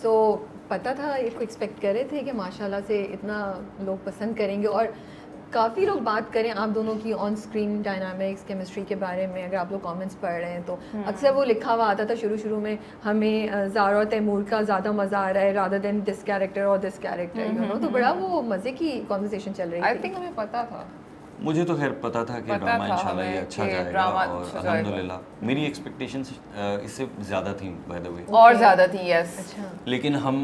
سو پتہ تھا اس کو ایکسپیکٹ کر رہے تھے کہ ماشاءاللہ سے اتنا لوگ پسند کریں گے. اور کافی لوگ بات کریں آپ دونوں کی آن اسکرین ڈائنامکس کیمسٹری کے بارے میں. اگر آپ لوگ کامنٹس پڑھ رہے ہیں تو اکثر وہ لکھا ہوا آتا تھا شروع میں ہمیں زارا اور تیمور کا زیادہ مزہ آ رہا ہے رادر دین دس کیریکٹر اور دس کیریکٹر. تو بڑا وہ مزے کی کنورسیشن چل رہی تھی. آئی تھنک ہمیں پتا تھا. مجھے تو خیر پتا تھا کہ ڈرامہ انشاءاللہ یہ اچھا جائے گا اور الحمدللہ میری ایکسپیکٹیشنز اس سے زیادہ تھیں بائی دا وے, اور زیادہ تھی. یس. لیکن ہم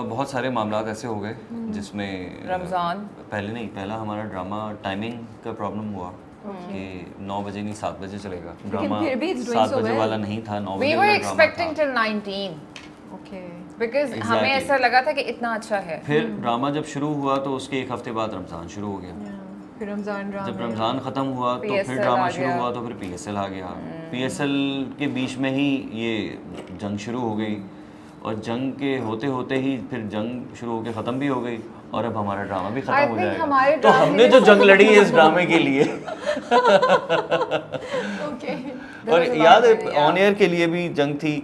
بہت سارے معاملات ایسے ہو گئے جس میں رمضان پہلا ہمارا ڈرامہ ٹائمنگ کا پرابلم ہوا کہ 9 بجے نہیں 7 بجے چلے گا ڈرامہ. 7 بجے والا نہیں تھا, 9 بجے we were expecting till 19. Okay. Because ہمیں ایسا لگا تھا کہ اتنا اچھا ہے. پھر ڈرامہ جب شروع ہوا تو اس کے ایک ہفتے بعد رمضان شروع ہو گیا. پھر رمضان جب رمضان ختم ہوا تو پھر ڈرامہ شروع ہوا تو پھر پی ایس ایل آ گیا. پی ایس ایل کے بیچ میں ہی یہ جنگ شروع ہو گئی اور جنگ کے ہوتے ہوتے ہی پھر جنگ شروع ہو کے ختم بھی ہو گئی اور اب ہمارا ڈرامہ بھی ختم ہو جائے گا. تو ہم نے جو جنگ لڑی ہے اس ڈرامے کے لیے اور یاد ہے آن ایئر کے لیے بھی جنگ تھی.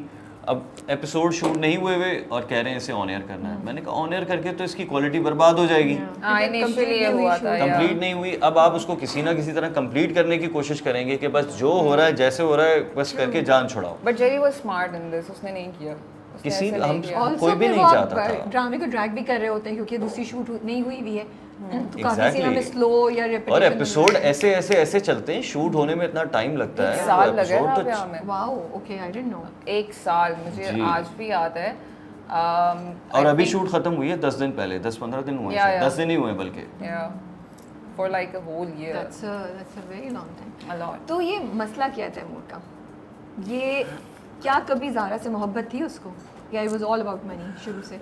اب ایپیسوڈ شوٹ نہیں ہوئے اور کہہ رہے ہیں اسے آن ایئر کرنا ہے. میں نے کہا آن ایئر کر کے تو اس کی کوالٹی برباد ہو جائے گی. کمپلیٹ نہیں ہوئی. اب آپ اس کو کسی نہ کسی طرح کمپلیٹ کرنے کی کوشش کریں گے کہ بس جو ہو رہا ہے جیسے ہو رہا ہے بس کر کے جان چھڑاؤ. بٹ جیری واز اسمارٹ ان دس. اس نے نہیں کیا. کسی ہم کوئی بھی نہیں چاہتا تھا. ڈرامے کو ڈریگ بھی کر رہے ہوتے ہیں کیونکہ دوسری شوٹ نہیں ہوئی بھی ہے تو کافی سین ہمیں سلو یا ریپیٹیشن. اور ایپیسوڈ ایسے چلتے ہیں, شوٹ ہونے میں اتنا ٹائم لگتا ہے. 1 سال لگا ہے ہمیں. واو اوکے آئی ڈڈنٹ نو. 1 سال مجھے آج بھی یاد ہے. اور ابھی شوٹ ختم ہوئی ہے 10 دن پہلے, 10-15 دن ہوئے ہیں. 10 دن ہی ہوئے بلکہ. for like a whole year. That's a very long time. A lot. تو یہ مسئلہ کیا تھا تیمور کا؟ یہ کیا کبھی زارا سے محبت تھی اس کو یا it was all about money شروع سے؟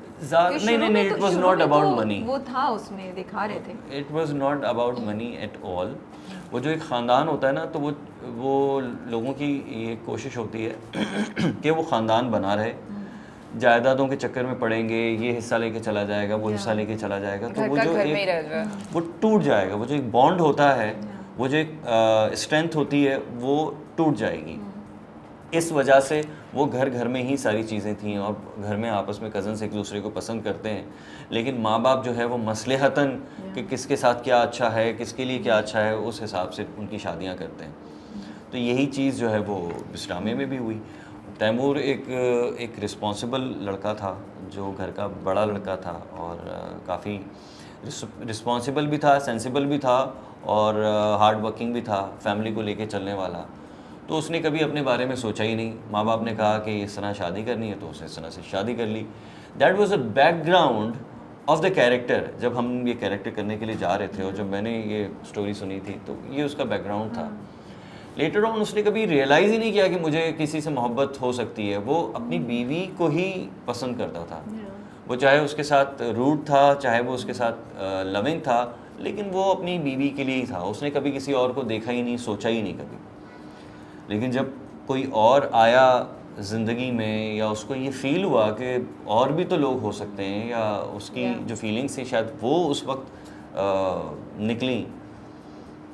نہیں it was not about money. وہ تھا اس میں دکھا رہے تھے. It was not about money at all. وہ جو ایک خاندان ہوتا ہے نا تو وہ لوگوں کی یہ کوشش ہوتی ہے کہ وہ خاندان بنا رہے, جائیدادوں کے چکر میں پڑیں گے, یہ حصہ لے کے چلا جائے گا, وہ حصہ لے کے چلا جائے گا, تو وہ جو ایک وہ ٹوٹ جائے گا. وہ جو ایک بانڈ ہوتا ہے, وہ جو ایک اسٹرینتھ ہوتی ہے وہ ٹوٹ جائے گی. اس وجہ سے وہ گھر میں ہی ساری چیزیں تھیں اور گھر میں آپس میں کزنس ایک دوسرے کو پسند کرتے ہیں, لیکن ماں باپ جو ہے وہ مصلحتاً کہ کس کے ساتھ کیا اچھا ہے, کس کے لیے کیا اچھا ہے, اس حساب سے ان کی شادیاں کرتے ہیں. تو یہی چیز جو ہے وہ اس ڈرامے میں بھی ہوئی. تیمور ایک رسپانسبل لڑکا تھا, جو گھر کا بڑا لڑکا تھا اور کافی رسپانسبل بھی تھا, سینسیبل بھی تھا اور ہارڈ ورکنگ بھی تھا, فیملی کو لے کے چلنے والا. تو اس نے کبھی اپنے بارے میں سوچا ہی نہیں. ماں باپ نے کہا کہ اس طرح شادی کرنی ہے تو اس نے اس طرح سے شادی کر لی. That was a back ground of the character. جب ہم یہ کیریکٹر کرنے کے لیے جا رہے تھے اور جب میں نے یہ اسٹوری سنی تھی تو یہ اس کا بیک گراؤنڈ تھا. لیٹر آن اس نے کبھی ریئلائز ہی نہیں کیا کہ مجھے کسی سے محبت ہو سکتی ہے. وہ اپنی بیوی کو ہی پسند کرتا تھا, وہ چاہے اس کے ساتھ روڈ تھا, چاہے وہ اس کے ساتھ لونگ تھا, لیکن وہ اپنی بیوی کے لیے ہی تھا. اس نے کبھی کسی اور کو دیکھا ہی نہیں, سوچا ہی نہیں کبھی. لیکن جب کوئی اور آیا زندگی میں یا اس کو یہ فیل ہوا کہ اور بھی تو لوگ ہو سکتے ہیں, یا اس کی جو فیلنگس تھی شاید وہ اس وقت نکلیں,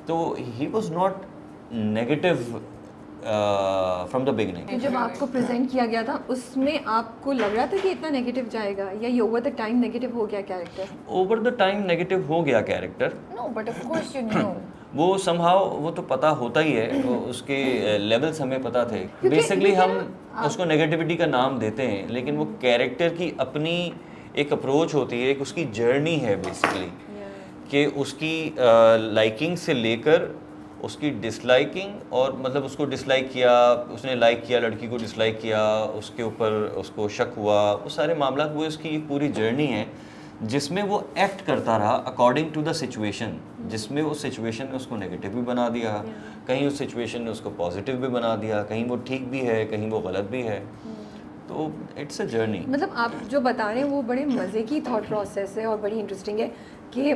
تو he was not negative from the beginning. جب آپ کو پریزنٹ کیا گیا تھا اس میں آپ کو لگ رہا تھا کہ اتنا نیگیٹو جائے گا, یا یہ اوور دا ٹائم نیگیٹو ہو گیا character? Over the time negative ہو گیا character. No but of course you know. وہ سم ہاؤ وہ تو پتہ ہوتا ہی ہے, اس کے لیولس ہمیں پتہ تھے. بیسکلی ہم اس کو نیگیٹیوٹی کا نام دیتے ہیں, لیکن وہ کیریکٹر کی اپنی ایک اپروچ ہوتی ہے, ایک اس کی جرنی ہے بیسکلی, کہ اس کی لائکنگ سے لے کر اس کی ڈس لائکنگ, اور مطلب اس کو ڈس لائک کیا, اس نے لائک کیا, لڑکی کو ڈس لائک کیا, اس کے اوپر اس کو شک ہوا, وہ سارے معاملات, وہ اس کی ایک پوری جرنی ہے جس میں وہ ایکٹ کرتا رہا اکارڈنگ ٹو دا سچویشن, جس میں اس سچویشن نے اس کو نیگیٹو بھی بنا دیا, کہیں اس سچویشن نے اس کو پازیٹیو بھی بنا دیا, کہیں وہ ٹھیک بھی ہے, کہیں وہ غلط بھی ہے. تو اٹس اے جرنی. مطلب آپ جو بتا رہے ہیں وہ بڑے مزے کی تھاٹ پروسیس ہے اور بڑی انٹرسٹنگ ہے کہ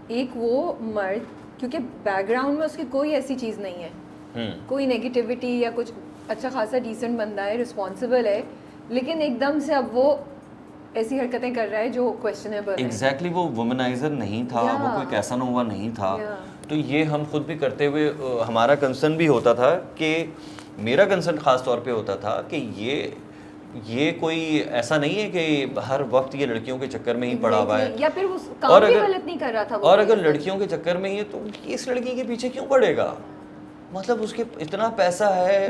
ایک وہ مرد, کیونکہ بیک گراؤنڈ میں اس کی کوئی ایسی چیز نہیں ہے, کوئی نیگیٹیوٹی یا کچھ, اچھا خاصا ڈیسنٹ بندہ ہے, رسپانسبل ہے, لیکن ایک دم سے اب وہ ایسی حرکتیں کر رہا ہے جو کویسچنیبل ہے. ایگزیکٹلی, وہ وومنائزر نہیں تھا, وہ کوئی کیسا نووا نہیں تھا. تو یہ ہم خود بھی کرتے ہوئے ہمارا کنسرن بھی ہوتا تھا, کہ میرا کنسرن خاص طور پہ ہوتا تھا کہ یہ یہ کوئی ایسا نہیں ہے کہ ہر وقت یہ لڑکیوں کے چکر میں ہی پڑا ہوا ہے, یا پھر وہ کام بھی غلط نہیں کر رہا تھا, اور اگر لڑکیوں کے چکر میں ہی ہے تو اس لڑکی کے پیچھے کیوں پڑے گا؟ مطلب اس کے اتنا پیسہ ہے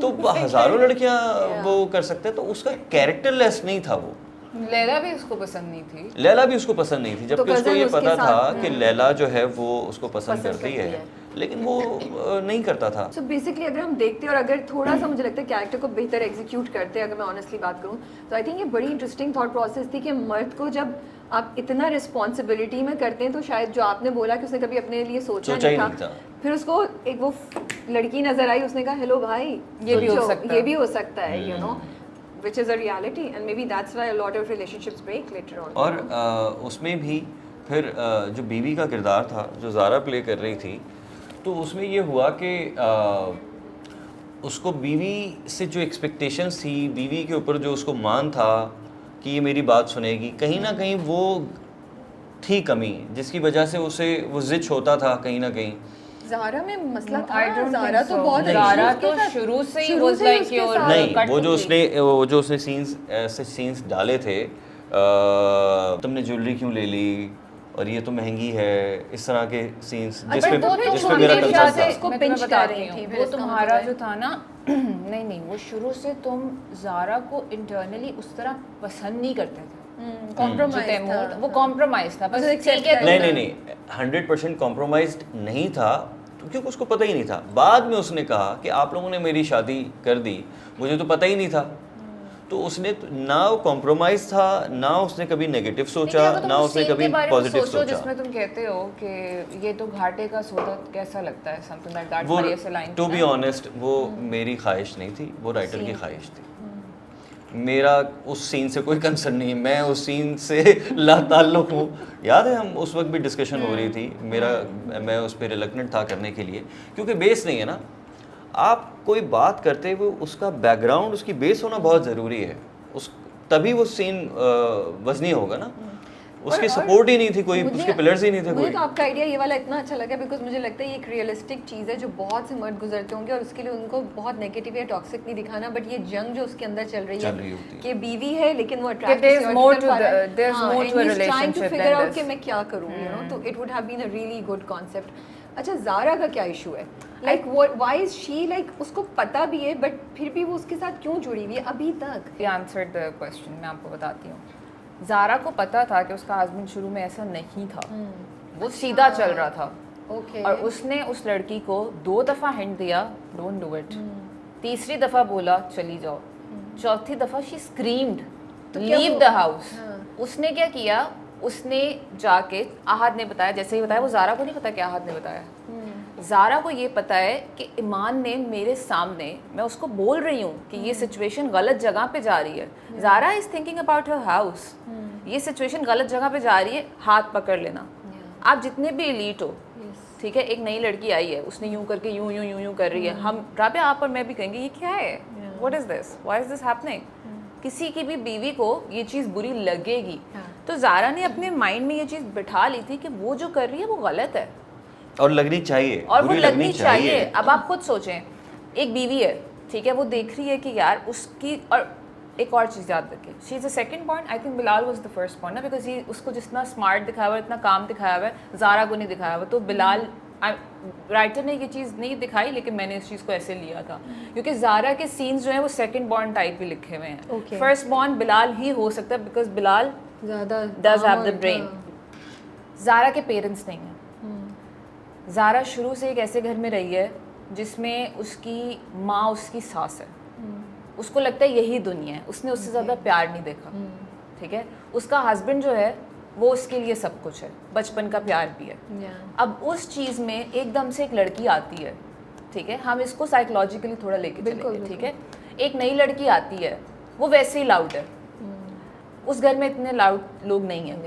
تو ہزاروں لڑکیاں وہ کر سکتے ہیں, تو اس کا کیریکٹر لیس نہیں تھا وہ. لیلا بھی اس کو پسند نہیں تھی, لیلا بھی اس کو پسند نہیں تھی, جبکہ اس کو یہ پتا تھا کہ لیلا جو ہے وہ اس کو پسند کرتی ہے, لیکن وہ نہیں کرتا تھا. سو بیسکلی اگر ہم دیکھتے ہیں اور اگر تھوڑا سا مجھے لگتا ہے کیریکٹر کو بہتر ایگزیکیوٹ کرتے ہیں, اگر میں آنیسٹلی بات کروں تو آئی تھنک یہ بڑی انٹرسٹنگ تھاٹ پروسیس تھی کہ مرد کو جب آپ اتنا رسپانسبلٹی میں کرتے ہیں تو شاید جو آپ نے بولا کہ اس نے کبھی اپنے لیے سوچا نہیں تھا, پھر اس کو ایک وہ لڑکی نظر آئی, اس نے کہا ہیلو بھائی یہ بھی ہو سکتا ہے, you know, which is a reality and maybe that's why a lot of relationships break later on. اور اس میں بھی پھر جو بیوی کا کردار تھا جو زارا پلے کر رہی تھی, تو اس میں یہ ہوا کہ اس کو بیوی سے جو ایکسپیکٹیشنس تھی, بیوی کے اوپر جو اس کو مان تھا کہ یہ میری بات سنے گی, کہیں نہ کہیں وہ تھی کمی, جس کی وجہ سے اسے وہ زچ ہوتا تھا کہیں نہ کہیں. زارا میں مسئلہ تھا, زارا تو بہت زارا تو شروع سے ہی واز لائک یور نہیں, وہ جو اس نے سینس ڈالے تھے, تم نے جویلری کیوں لے لی اور یہ تو مہنگی ہے, اس طرح کے سینس جس پہ میرا کنسرن تھا. اس کو پنچ کر رہی تھی. وہ تمہارا جو تھا نا, نہیں وہ شروع سے تم زارا کو انٹرنلی اس طرح پسند نہیں کرتے تھے, وہ کمپرومائز تھا. نہیں 100% کمپرومائزڈ نہیں تھا, کیونکہ اس کو پتہ ہی نہیں تھا. بعد میں اس نے کہا کہ آپ لوگوں نے میری شادی کر دی, مجھے تو پتہ ہی نہیں تھا. تو اس نے نہ کمپرومائز تھا, نہ اس نے کبھی نیگیٹو سوچا, نہ اس نے کبھی پازیٹیو سوچا. جس میں تم کہتے ہو کہ یہ تو گھاٹے کا سودا کیسا لگتا ہے, something like that. وہ ٹو بی آنیسٹ وہ میری خواہش نہیں تھی, وہ رائٹر کی خواہش تھی. میرا اس سین سے کوئی کنسرن نہیں, میں اس سین سے لا تعلق ہوں. یاد ہے ہم اس وقت بھی ڈسکشن ہو رہی تھی, میں اس پہ ریلکٹنٹ تھا کرنے کے لیے, کیونکہ بیس نہیں ہے نا. آپ کوئی بات کرتے ہوئے اس کا بیک گراؤنڈ, اس کی بیس ہونا بہت ضروری ہے, تبھی وہ سین وزنی ہوگا نا. اس کی سپورٹ ہی نہیں تھی کوئی, اس کے پلرز ہی نہیں تھے کوئی. مجھے تو آپ کا آئیڈیا یہ والا اتنا اچھا لگا, بیکاز مجھے لگتا ہے یہ ایک ریئلسٹک چیز ہے جو بہت سے مرد گزرتے ہوں گے, اور اس کے لیے ان کو بہت نیگیٹو یا ٹاکسک نہیں دکھانا, بٹ یہ جنگ جو اس کے اندر چل رہی ہے کہ بیوی ہے لیکن وہ اٹریکٹ فگر آؤٹ کہ میں کیا کروں, یو نو, تو it would have been a really good concept. اچھا, زارا کا کیا ایشو ہے, like why is she, like اس کو پتہ بھی ہے بٹ پھر بھی وہ اس کے ساتھ کیوں جڑی ہوئی ہے ابھی تک؟ یہ آنسرڈ دی کوسچن, میں آپ کو بتاتی ہوں. زارا کو پتا تھا کہ اس کا ہسبینڈ شروع میں ایسا نہیں تھا, وہ سیدھا چل رہا تھا, اور اس نے اس لڑکی کو 2 دفعہ ہنٹ دیا ڈونٹ ڈو اٹ, تیسری دفعہ بولا چلی جاؤ, چوتھی دفعہ شی اسکریمڈ لیو دا ہاؤس. اس نے کیا کیا, اس نے جا کے, آہد نے بتایا, جیسے ہی بتایا, وہ زارا کو نہیں پتا کہ آہد نے بتایا. زارا کو یہ پتا ہے کہ ایمان نے میرے سامنے, میں اس کو بول رہی ہوں کہ یہ سچویشن غلط جگہ پہ جا رہی ہے. Zara is thinking about her house, یہ سچویشن غلط جگہ پہ جا رہی ہے, ہاتھ پکڑ لینا. آپ جتنے بھی ایلیٹ ہو, ٹھیک ہے, ایک نئی لڑکی آئی ہے, اس نے یوں کر کے یوں کر رہی ہے, ہم رابعہ آپ اور میں بھی کہیں گے یہ کیا ہے, what is this, why is this happening. کسی کی بھی بیوی کو یہ چیز بری لگے گی. تو زارا نے اپنے مائنڈ میں یہ چیز بٹھا لی تھی کہ وہ جو کر رہی ہے وہ غلط ہے, اور لگنی چاہیے, اور وہ لگنی چاہیے. اب آپ خود سوچیں, ایک بیوی ہے, ٹھیک ہے, وہ دیکھ رہی ہے کہ یار اس کی, اور ایک اور چیز یاد رکھیں, she is a second point. I think Bilal was the first point نا, بیکاز اس کو جتنا اسمارٹ دکھایا ہوا ہے, اتنا کام دکھایا ہوا ہے, زارا کو نہیں دکھایا ہوا. تو بلال, رائٹر نے یہ چیز نہیں دکھائی, لیکن میں نے اس چیز کو ایسے لیا تھا, کیونکہ زارا کے سینس جو ہیں وہ سیکنڈ بورن ٹائپ بھی لکھے ہوئے ہیں. فرسٹ بورن بلال ہی ہو سکتا ہے, بیکاز بلال زیادہ ڈز ہیو دا برین. زارا کے پیرنٹس نہیں ہیں. زارا شروع سے ایک ایسے گھر میں رہی ہے جس میں اس کی ماں اس کی ساس ہے, اس کو لگتا ہے یہی دنیا ہے, اس نے اس سے زیادہ پیار نہیں دیکھا, ٹھیک ہے. اس کا ہسبینڈ جو ہے وہ اس کے لیے سب کچھ ہے, بچپن کا پیار بھی ہے. اب اس چیز میں ایک دم سے ایک لڑکی آتی ہے, ٹھیک ہے, ہم اس کو سائیکولوجیکلی تھوڑا لے کے چلیں گے, ٹھیک ہے. ایک نئی لڑکی آتی ہے, وہ ویسے ہی لاؤڈ ہے, اس گھر میں اتنے لاؤڈ لوگ نہیں ہیں,